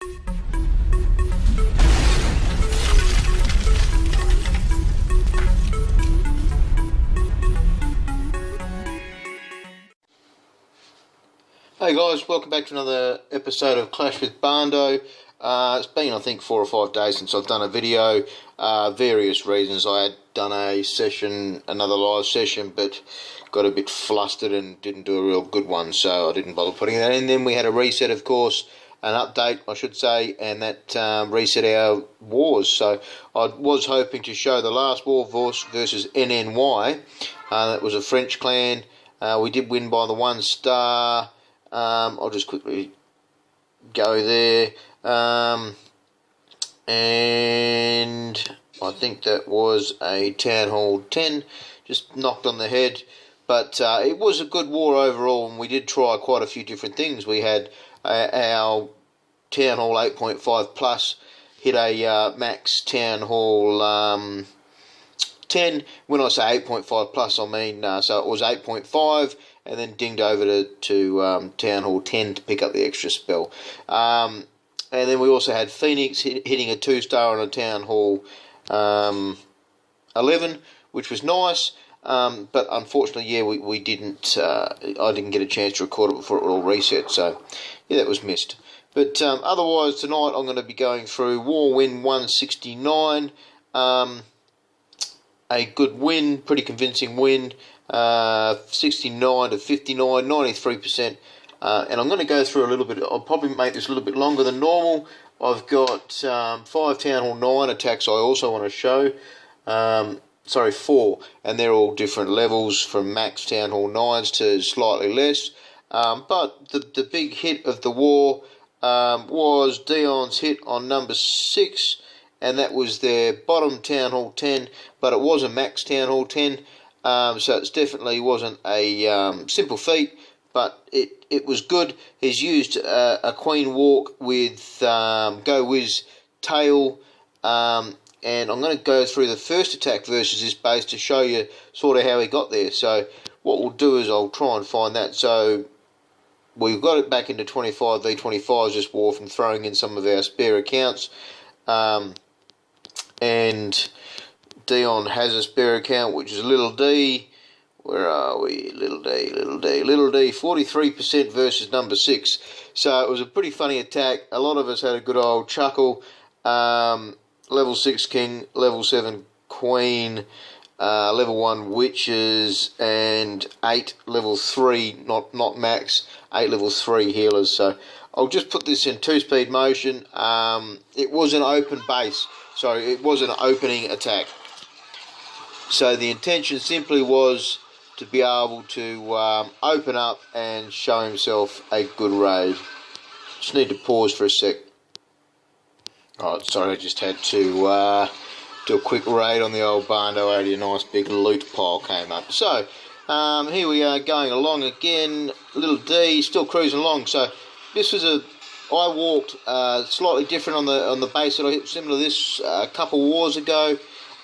Hey guys, welcome back to another episode of Clash with Barndo. It's been, I think, 4 or 5 days since I've done a video. Various reasons. I had done a session, another live session, but got a bit flustered and didn't do a real good one, so I didn't bother putting that in. Then we had a reset, of course, an update, I should say, and that reset our wars. So I was hoping to show the last war versus NNY. That was a French clan. We did win by the 1 star. I'll just quickly go there, and I think that was a Town Hall 10, just knocked on the head, but it was a good war overall, and we did try quite a few different things. We had our Town Hall 8.5 plus hit a max Town Hall 10. When I say 8.5 plus, I mean, so it was 8.5, and then dinged over to Town Hall 10 to pick up the extra spell. And then we also had Phoenix hitting a 2-star on a Town Hall 11, which was nice. But unfortunately, yeah, we didn't. I didn't get a chance to record it before it all reset, so yeah, that was missed. But otherwise, tonight I'm going to be going through War Win 169. A good win, pretty convincing win. 69 to 59, 93%. And I'm going to go through a little bit. I'll probably make this a little bit longer than normal. I've got 5 Town Hall 9 attacks I also want to show. Sorry, 4. And they're all different levels from max Town Hall 9s to slightly less. But the big hit of the war was Dion's hit on number 6. And that was their bottom Town Hall 10. But it was a max Town Hall 10. So it definitely wasn't a simple feat, but it was good. He's used a Queen Walk with GoWizz tail, and I'm going to go through the first attack versus this base to show you sort of how he got there. So what we'll do is I'll try and find that. So we've got it back into 25 v25s this war from throwing in some of our spare accounts, and Dion has a spare account, which is Little D. Where are we? Little D, 43% versus number 6. So it was a pretty funny attack. A lot of us had a good old chuckle. Level 6 King, level 7 Queen, level 1 Witches, and 8 level 3, not max, 8 level 3 healers. So I'll just put this in 2-speed motion. It was an open base, so it was an opening attack. So the intention simply was to be able to open up and show himself a good raid. Just need to pause for a sec. Alright, sorry, I just had to do a quick raid on the old Barndo. A nice big loot pile came up. So here we are going along again. Little D still cruising along. So this was I walked slightly different on the base that I hit, similar to this a couple wars ago.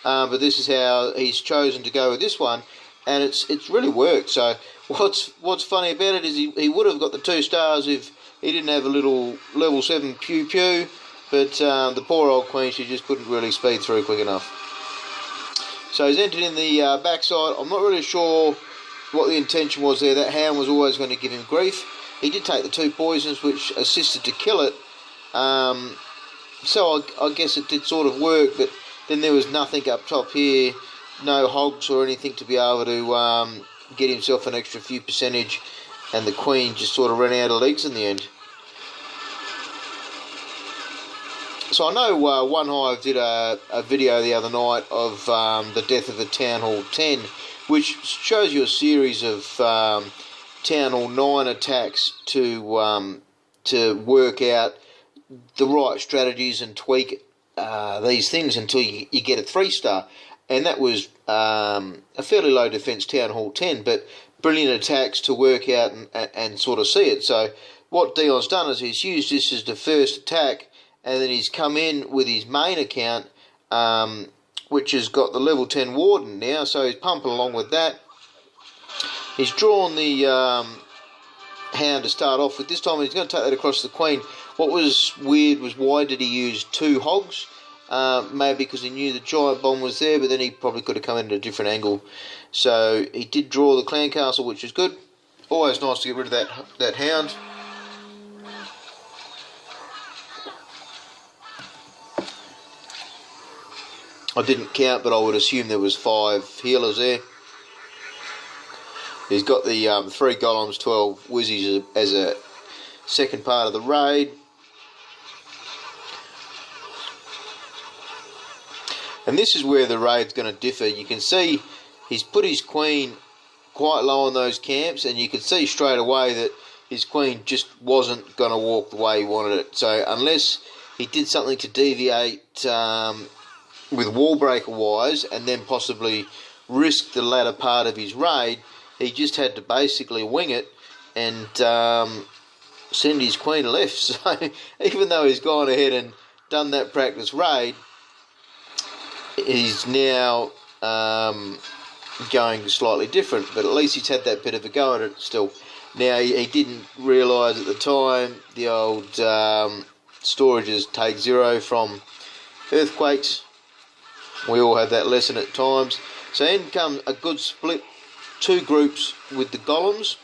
But this is how he's chosen to go with this one, and it's really worked. So what's funny about it is he would have got the 2 stars if he didn't have a little level 7 pew pew, but the poor old Queen, she just couldn't really speed through quick enough. So he's entered in the backside. I'm not really sure what the intention was there. That hound was always going to give him grief. He did take the 2 poisons, which assisted to kill it. So I guess it did sort of work, but then there was nothing up top here, no hogs or anything to be able to get himself an extra few percentage, and the Queen just sort of ran out of legs in the end. So I know One Hive did a video the other night of the death of the Town Hall 10, which shows you a series of Town Hall 9 attacks to work out the right strategies and tweak these things until you get a 3-star, and that was a fairly low defense Town Hall 10, but brilliant attacks to work out and sort of see it. So what Dion's done is he's used this as the first attack, and then he's come in with his main account, which has got the level 10 Warden now, so he's pumping along with that. He's drawn the Hound to start off with. This time he's going to take that across the Queen. What was weird was, why did he use 2 hogs? Maybe because he knew the giant bomb was there, but then he probably could have come in at a different angle. So he did draw the clan castle, which is good. Always nice to get rid of that hound. I didn't count, but I would assume there was 5 healers there. He's got the 3 golems, 12 wizzies as a second part of the raid. And this is where the raid's going to differ. You can see he's put his queen quite low on those camps, and you can see straight away that his queen just wasn't going to walk the way he wanted it. So unless he did something to deviate with wall breaker wise, and then possibly risk the latter part of his raid, he just had to basically wing it and send his queen left. So even though he's gone ahead and done that practice raid, he's now going slightly different, but at least he's had that bit of a go at it still. Now, he didn't realise at the time the old storages take 0 from earthquakes. We all had that lesson at times. So in comes a good split, 2 groups with the golems.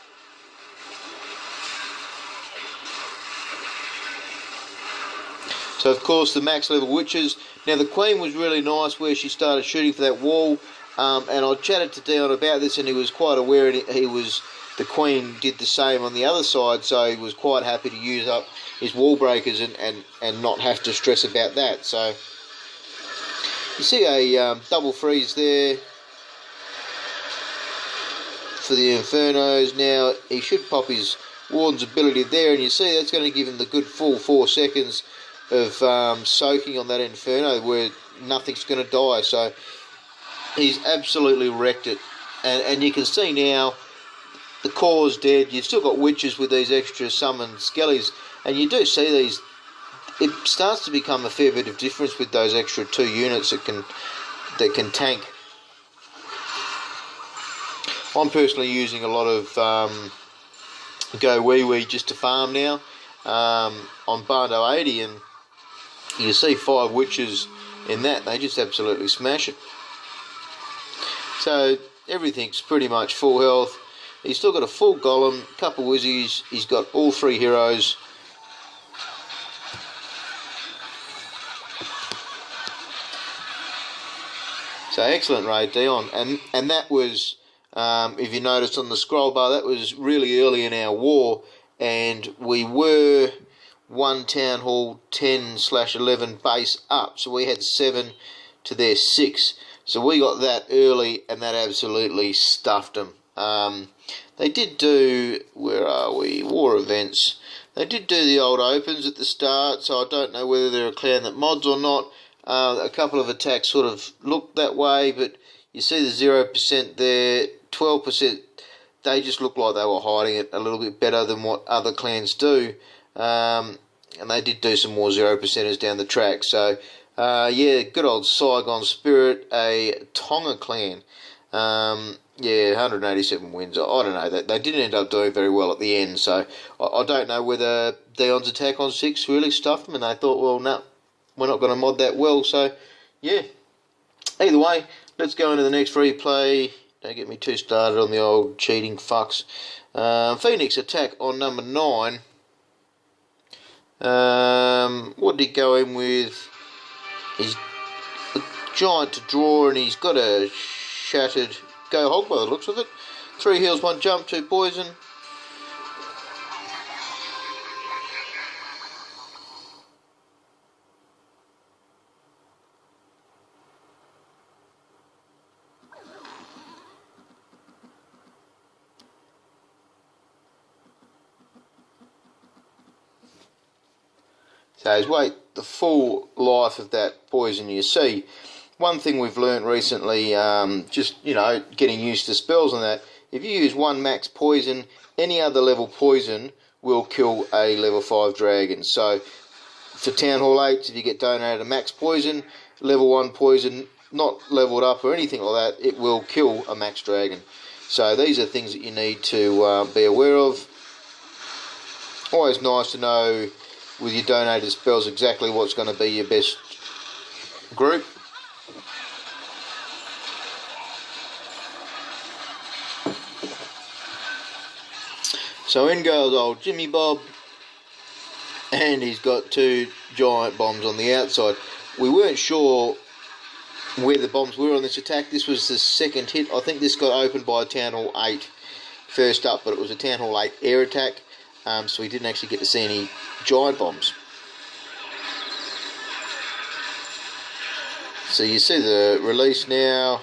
So of course the max level witches. Now the queen was really nice where she started shooting for that wall, and I chatted to Dion about this, and he was quite aware the queen did the same on the other side, so he was quite happy to use up his wall breakers and not have to stress about that. So you see a double freeze there for the Infernos. Now he should pop his Warden's ability there, and you see that's going to give him the good full 4 seconds of soaking on that Inferno where nothing's going to die. So he's absolutely wrecked it, and you can see now the core's dead. You've still got witches with these extra summoned skellies, and you do see these. It starts to become a fair bit of difference with those extra 2 units that can tank. I'm personally using a lot of GoWizz just to farm now on Barndo 80, and you see 5 witches in that. They just absolutely smash it. So everything's pretty much full health. He's still got a full golem, couple wizzies. He's got all 3 heroes. So excellent raid, Dion. And that was, if you noticed on the scroll bar, that was really early in our war, and we were 1 town hall 10/11 base up, so we had 7 to their 6. So we got that early, and that absolutely stuffed them. They did do, where are we, war events. They did do the old opens at the start, so I don't know whether they're a clan that mods or not. A couple of attacks sort of looked that way, but you see the 0% there, 12%, they just look like they were hiding it a little bit better than what other clans do. And they did do some more 0%ers down the track. So, yeah, good old Saigon Spirit, a Tonga clan. Yeah, 187 wins. I don't know, they didn't end up doing very well at the end, so I don't know whether Dion's attack on 6 really stuffed them, and they thought, well, no, we're not going to mod that well. So, yeah, either way, let's go into the next replay. Don't get me too started on the old cheating fucks. Phoenix attack on number 9. What did he go in with? He's a giant to draw, and he's got a shattered GoHog by the looks of it. 3 heals, 1 jump, 2 poison. So wait the full life of that poison. You see, one thing we've learnt recently, just, you know, getting used to spells and that, if you use 1 max poison, any other level poison will kill a level 5 dragon. So for Town Hall 8s, if you get donated a max poison, level 1 poison, not leveled up or anything like that, it will kill a max dragon. So these are things that you need to be aware of. Always nice to know with your donated spells exactly what's going to be your best group. So in goes old Jimmy Bob, and he's got 2 giant bombs on the outside. We weren't sure where the bombs were on this attack. This was the second hit. I think this got opened by a Town Hall 8 first up, but it was a Town Hall 8 air attack, so we didn't actually get to see any giant bombs. So you see the release now.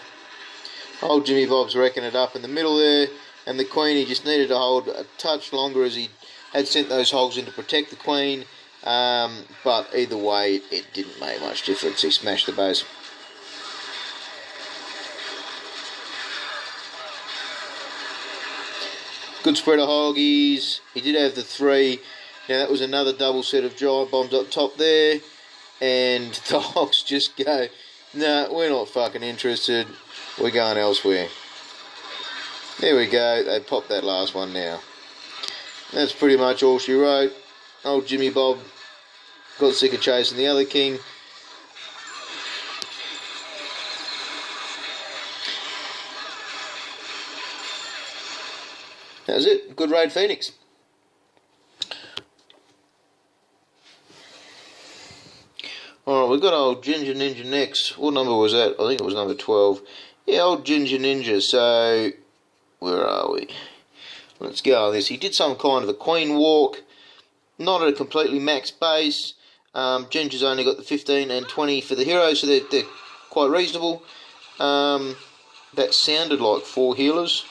Old Jimmy Bob's wrecking it up in the middle there, and the Queen, he just needed to hold a touch longer as he had sent those hogs in to protect the Queen, but either way it didn't make much difference. He smashed the base. Good spread of hoggies. He did have the 3. Now that was another double set of giant bombs up top there, and the hogs just go, no, we're not fucking interested, we're going elsewhere. There we go, they popped that last one now. That's pretty much all she wrote. Old Jimmy Bob got sick of chasing the other king. That was it. Good raid, Phoenix. Alright, we've got old Ginger Ninja next. What number was that? I think it was number 12. Yeah, old Ginger Ninja. So, where are we? Let's go on this. He did some kind of a queen walk. Not at a completely max base. Ginger's only got the 15 and 20 for the heroes, so they're quite reasonable. That sounded like 4 healers.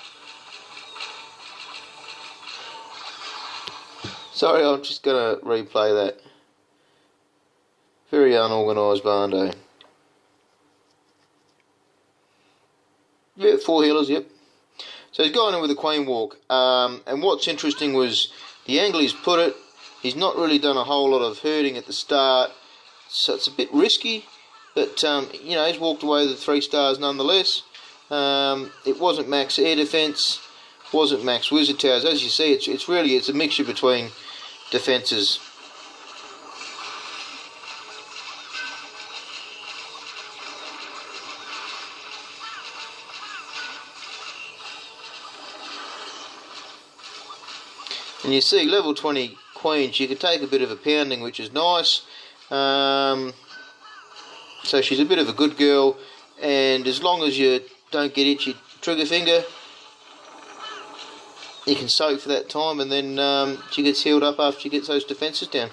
Sorry, I'm just going to replay that. Very unorganised Barndo. Yeah, 4 healers, yep. So he's gone in with a queen walk. And what's interesting was the angle he's put it, he's not really done a whole lot of hurting at the start. So it's a bit risky. But, you know, he's walked away with 3 stars nonetheless. It wasn't max air defence. Wasn't max wizard towers. As you see, it's a mixture between defences. And you see level 20 queen, she could take a bit of a pounding, which is nice. So she's a bit of a good girl, and as long as you don't get itchy trigger finger, you can soak for that time, and then she gets healed up after she gets those defences down.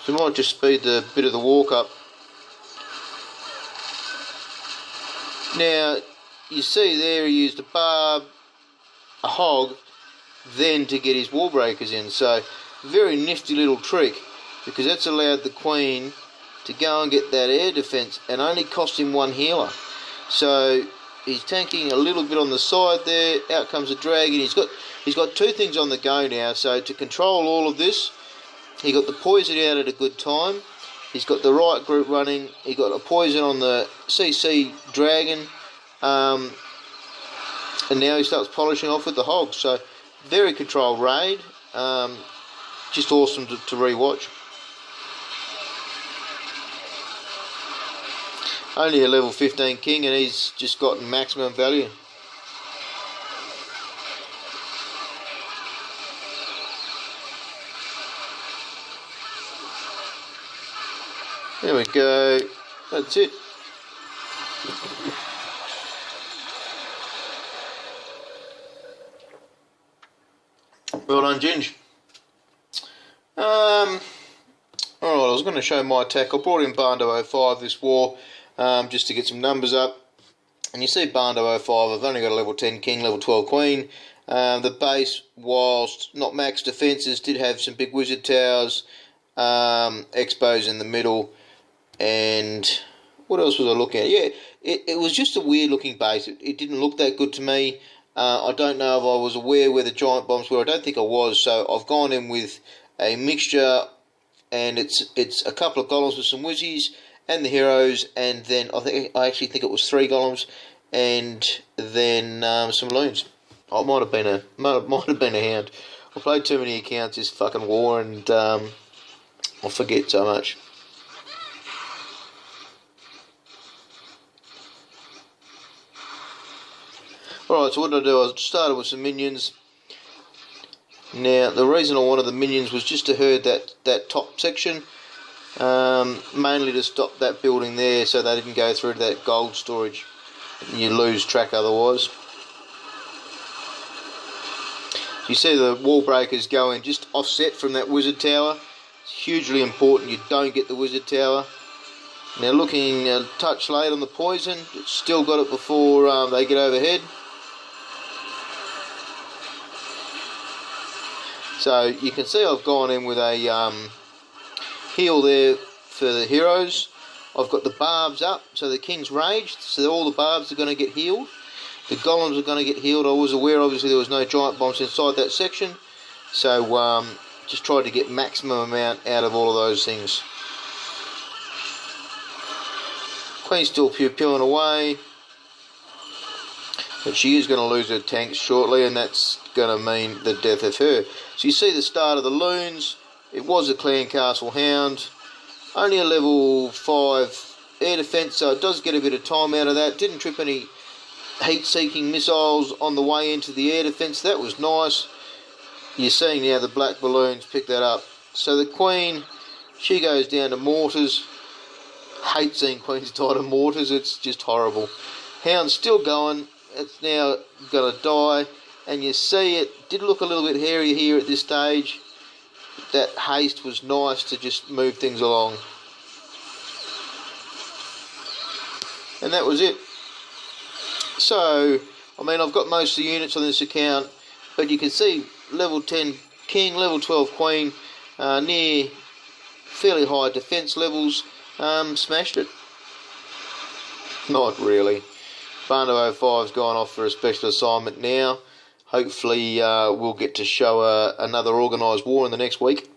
So we might just speed the bit of the walk up. Now, you see there he used a barb, a hog, then to get his wall breakers in. So, very nifty little trick, because that's allowed the Queen to go and get that air defence and only cost him 1 healer. So he's tanking a little bit on the side there. Out comes the dragon. He's got 2 things on the go now. So to control all of this, he got the poison out at a good time. He's got the right group running. He got a poison on the CC dragon, and now he starts polishing off with the hogs. So very controlled raid. Just awesome to re-watch. Only a level 15 king, and he's just gotten maximum value. There we go. That's it. Well done, Ginge. Alright, I was going to show my attack. I brought in Barndo 05 this war, just to get some numbers up. And you see Barndo 05, I've only got a level 10 king, level 12 queen. The base, whilst not max defences, did have some big wizard towers, expos in the middle, and what else was I looking at? Yeah, it was just a weird looking base. It didn't look that good to me. I don't know if I was aware where the giant bombs were. I don't think I was, so I've gone in with a mixture, and it's a couple of golems with some wizzies and the heroes, and then I actually think it was 3 golems, and then some loons. Oh, it might have been a hound. I played too many accounts this fucking war, and I forget so much. Alright, so what did I do? I started with some minions. Now, the reason I wanted the minions was just to herd that top section. Mainly to stop that building there so they didn't go through to that gold storage. You lose track otherwise. You see the wall breakers going just offset from that wizard tower. It's hugely important you don't get the wizard tower. Now looking a touch late on the poison, it's still got it before they get overhead. So you can see I've gone in with a heal there for the heroes. I've got the barbs up, so the king's raged, so all the barbs are going to get healed. The golems are going to get healed. I was aware obviously there was no giant bombs inside that section, so just tried to get maximum amount out of all of those things. Queen's still pew-pewing away, but she is going to lose her tanks shortly, and that's going to mean the death of her. So you see the start of the Loons. It was a clan castle hound, only a level 5 air defence, so it does get a bit of time out of that. Didn't trip any heat-seeking missiles on the way into the air defence. That was nice. You're seeing now the black balloons pick that up. So the Queen, she goes down to mortars. Hate seeing Queens die to mortars. It's just horrible. Hound's still going. It's now going to die. And you see it did look a little bit hairy here at this stage. That haste was nice to just move things along. And that was it. So, I mean, I've got most of the units on this account, but you can see level 10 King, level 12 Queen, near fairly high defence levels, smashed it. Not really. Barndo 05's gone off for a special assignment now. Hopefully we'll get to show another organised war in the next week.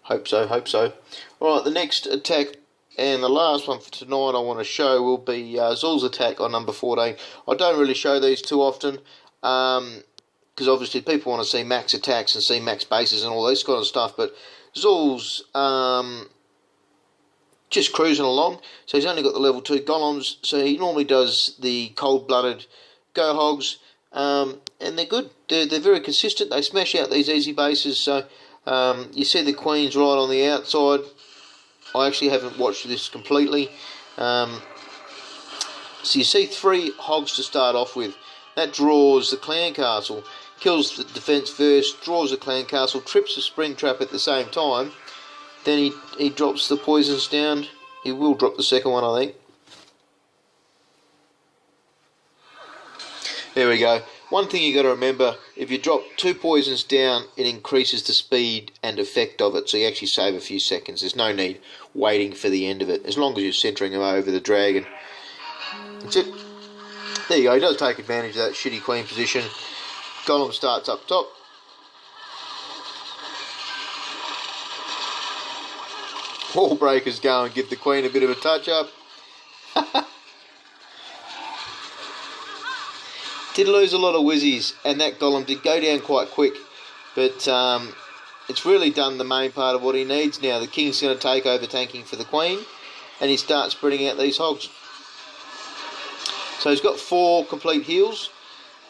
Hope so, hope so. Alright, the next attack and the last one for tonight I want to show will be Zul's attack on number 14. I don't really show these too often because obviously people want to see max attacks and see max bases and all this kind of stuff, but Zul's just cruising along, so he's only got the level 2 golems, so he normally does the cold-blooded GoHogs. And they're good. They're very consistent. They smash out these easy bases. So you see the Queen's right on the outside. I actually haven't watched this completely. So you see 3 hogs to start off with. That draws the clan castle, kills the defence first, draws the clan castle, trips the spring trap at the same time. Then he drops the poisons down. He will drop the second one, I think. There we go. One thing you got to remember, if you drop 2 poisons down, it increases the speed and effect of it, so you actually save a few seconds. There's no need waiting for the end of it, as long as you're centering them over the dragon. That's it. There you go. He does take advantage of that shitty Queen position. Golem starts up top. Wall breakers go and give the Queen a bit of a touch up. Did lose a lot of whizzies, and that golem did go down quite quick, but it's really done the main part of what he needs now. The King's going to take over tanking for the Queen, and he starts spreading out these hogs. So he's got 4 complete heals,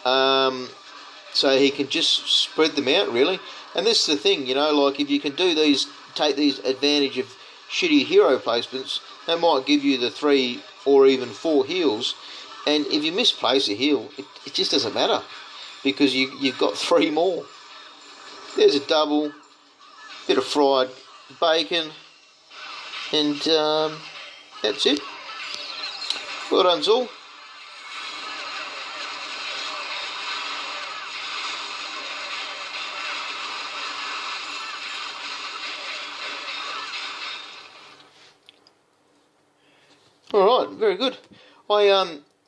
so he can just spread them out really. And this is the thing, you know, like if you can do these, take these advantage of shitty hero placements, they might give you the 3 or even 4 heals. And if you misplace a heal, it just doesn't matter, because you've got 3 more. There's a double, bit of fried bacon, and that's it. Well done, Zul. All right, very good.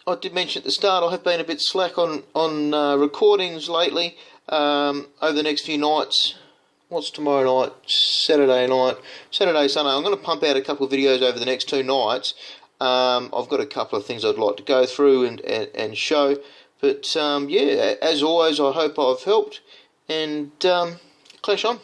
I did mention at the start I have been a bit slack on recordings lately. Over the next few nights, what's tomorrow night? Saturday night. Saturday, Sunday. I'm going to pump out a couple of videos over the next 2 nights. I've got a couple of things I'd like to go through and show. But yeah, as always, I hope I've helped. And clash on.